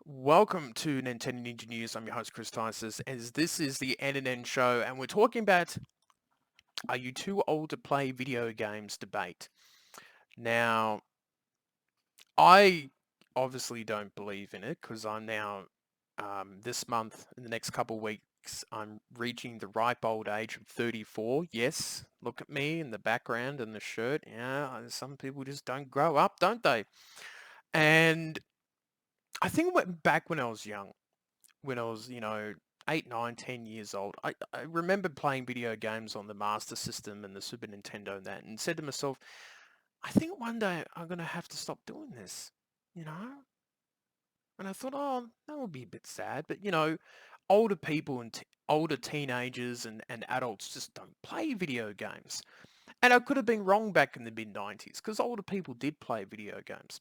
Welcome to Nintendo Ninja News. I'm your host, Chris Tysis, as this is the NNN show, and we're talking about are you too old to play video games debate. Now, I obviously don't believe in it because I'm now, this month, in the next couple of weeks, I'm reaching the ripe old age of 34. Yes, look at me in the background and the shirt. Yeah, some people just don't grow up, don't they? And I think back when I was young, when I was, 8, 9, 10 years old, I remember playing video games on the Master System and the Super Nintendo and that, and said to myself, I think one day I'm going to have to stop doing this, you know? And I thought, oh, that would be a bit sad. But, older people and older teenagers and adults just don't play video games. And I could have been wrong back in the mid-90s because older people did play video games.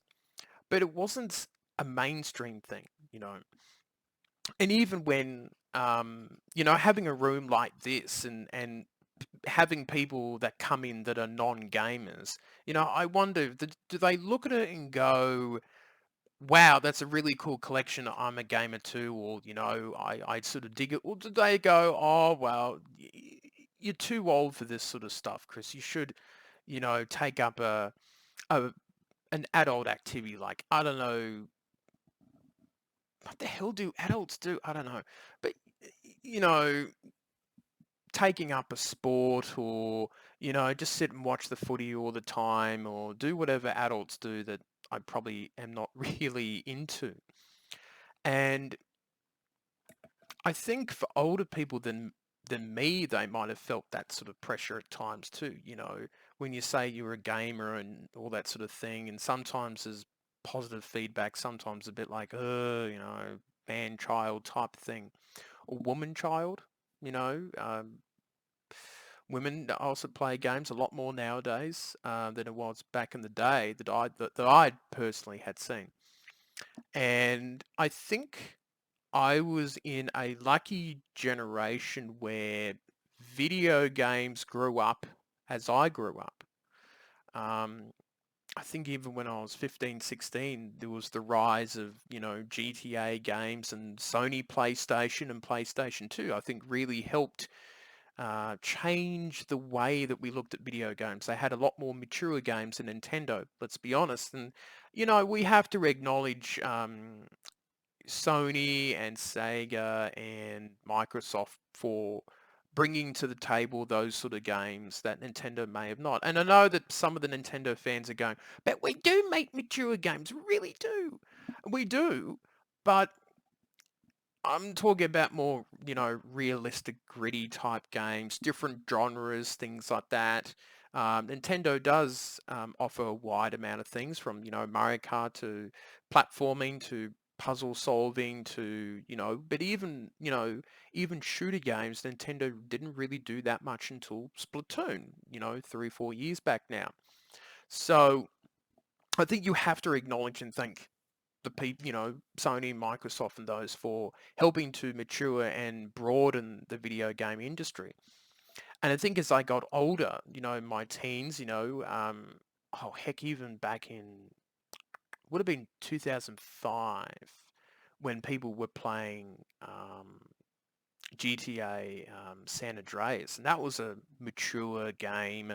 But it wasn't a mainstream thing, and even when having a room like this and having people that come in that are non-gamers, I wonder, do they look at it and go, wow, that's a really cool collection, I'm a gamer too, or I sort of dig it, or do they go, oh well, you're too old for this sort of stuff, Chris, you should take up a an adult activity, like, I don't know, what the hell do adults do? I don't know. But, you know, taking up a sport or, just sit and watch the footy all the time or do whatever adults do that I probably am not really into. And I think for older people than me, they might have felt that sort of pressure at times too, when you say you're a gamer and all that sort of thing. And sometimes there's positive feedback, sometimes a bit like, man child type thing. Or woman child, you know. Women also play games a lot more nowadays than it was back in the day that I personally had seen. And I think I was in a lucky generation where video games grew up as I grew up. Um, I think even when I was 15, 16, there was the rise of, GTA games and Sony PlayStation and PlayStation 2, I think really helped change the way that we looked at video games. They had a lot more mature games than Nintendo, let's be honest. And, we have to acknowledge Sony and Sega and Microsoft for bringing to the table those sort of games that Nintendo may have not. And I know that some of the Nintendo fans are going, but we do make mature games, we really do. We do, but I'm talking about more, realistic, gritty type games, different genres, things like that. Nintendo does offer a wide amount of things from, Mario Kart to platforming to puzzle solving to, but even, even shooter games, Nintendo didn't really do that much until Splatoon, 3, 4 years back now. So I think you have to acknowledge and thank the people, Sony, Microsoft, and those for helping to mature and broaden the video game industry. And I think as I got older, my teens, oh heck, even back in would have been 2005 when people were playing GTA San Andreas, and that was a mature game,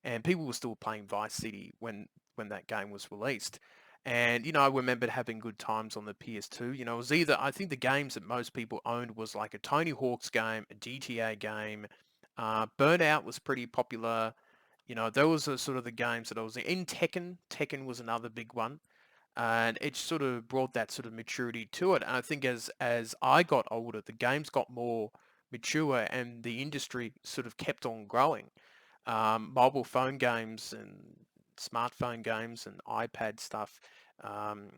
and people were still playing Vice City when that game was released. And I remembered having good times on the PS2. It was either, I think the games that most people owned was like a Tony Hawk's game, a GTA game. Burnout was pretty popular. Those are sort of the games that I was in. Tekken. Tekken was another big one, and it sort of brought that sort of maturity to it. And I think as I got older, the games got more mature, and the industry sort of kept on growing. Mobile phone games and smartphone games and iPad stuff um,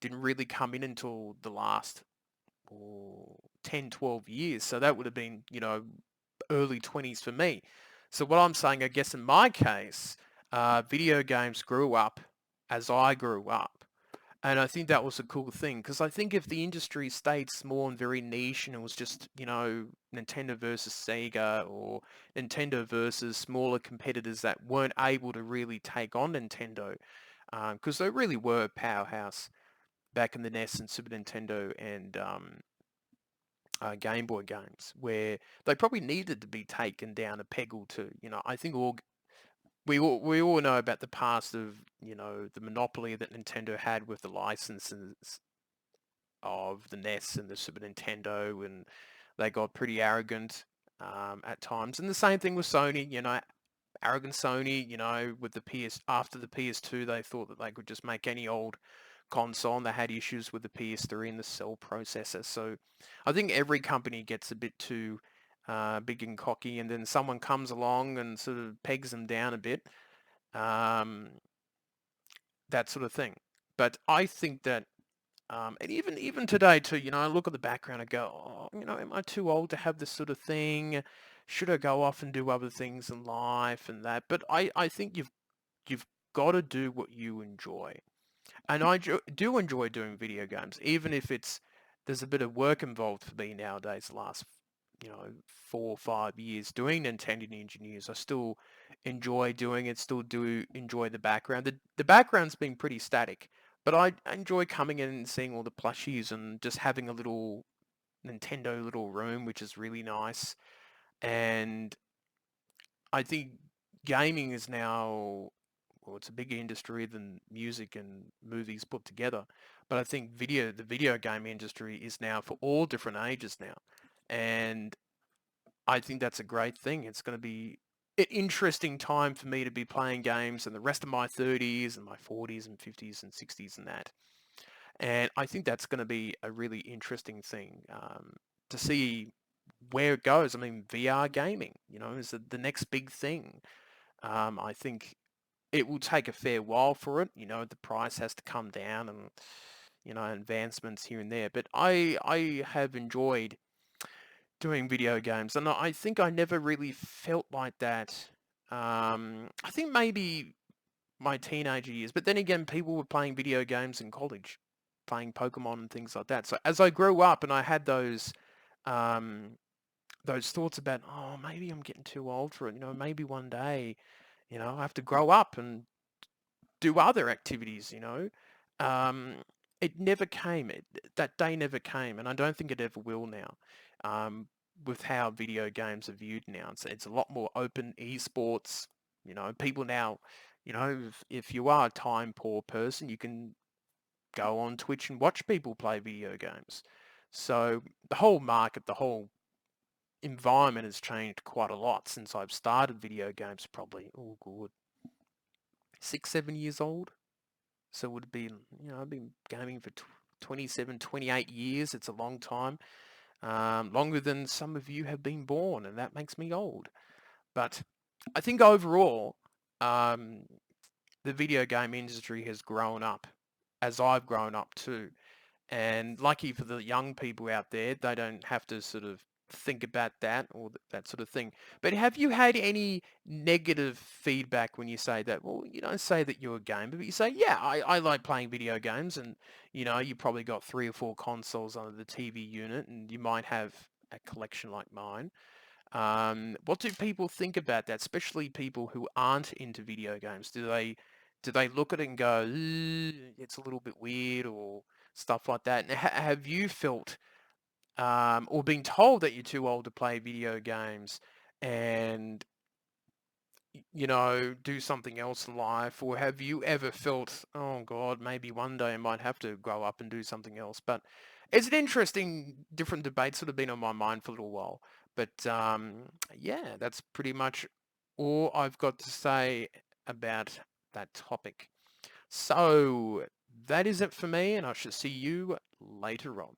didn't really come in until the last 10, 12 years. So that would have been, early 20s for me. So what I'm saying, I guess in my case, video games grew up as I grew up. And I think that was a cool thing because I think if the industry stayed small and very niche and it was just, Nintendo versus Sega or Nintendo versus smaller competitors that weren't able to really take on Nintendo, because they really were a powerhouse, back in the NES and Super Nintendo and Game Boy games, where they probably needed to be taken down a peg or two. I think we all know about the past of the monopoly that Nintendo had with the licenses of the NES and the Super Nintendo, and they got pretty arrogant at times. And the same thing with Sony. Arrogant Sony. With the after the PS2, they thought that they could just make any old console, and they had issues with the PS3 and the cell processor. So I think every company gets a bit too big and cocky, and then someone comes along and sort of pegs them down a bit, um, that sort of thing. But I think that, and even today too, I look at the background and go, oh, am I too old to have this sort of thing? Should I go off and do other things in life and that? But I think you've got to do what you enjoy. And I do enjoy doing video games, even if there's a bit of work involved for me nowadays. The last 4 or 5 years doing Nintendo Ninja News, I still enjoy doing it. Still do enjoy the background. The background's been pretty static, but I enjoy coming in and seeing all the plushies and just having a little Nintendo little room, which is really nice. And I think gaming is now, well, it's a bigger industry than music and movies put together. But I think the video game industry is now for all different ages now. And I think that's a great thing. It's going to be an interesting time for me to be playing games in the rest of my 30s and my 40s and 50s and 60s and that. And I think that's going to be a really interesting thing, to see where it goes. I mean, VR gaming, is the next big thing. I think it will take a fair while for it. The price has to come down, and advancements here and there. But I have enjoyed doing video games, and I think I never really felt like that. I think maybe my teenager years, but then again, people were playing video games in college, playing Pokemon and things like that. So as I grew up, and I had um, those thoughts about, oh, maybe I'm getting too old for it. Maybe one day, I have to grow up and do other activities. Um, it never came. That day never came, and I don't think it ever will now. Um, with how video games are viewed now, it's a lot more open. Esports, people now, if you are a time poor person, you can go on Twitch and watch people play video games. So the whole market, the whole environment has changed quite a lot since I've started video games. Probably, oh good, 6, 7 years old. So it would have been, I've been gaming for 27, 28 years. It's a long time, longer than some of you have been born, and that makes me old. But I think overall, um, the video game industry has grown up as I've grown up too. And lucky for the young people out there, they don't have to sort of think about that or that sort of thing. But have you had any negative feedback when you say that? Well, you don't say that you're a gamer, but you say, yeah, I like playing video games, and you probably got 3 or 4 consoles under the TV unit, and you might have a collection like mine. What do people think about that, especially people who aren't into video games? Do they look at it and go, "Ugh, it's a little bit weird," or stuff like that? And have you felt, or been told that you're too old to play video games and, do something else in life? Or have you ever felt, oh God, maybe one day I might have to grow up and do something else? But it's an interesting, different debate sort of been on my mind for a little while. But yeah, that's pretty much all I've got to say about that topic. So that is it for me, and I shall see you later on.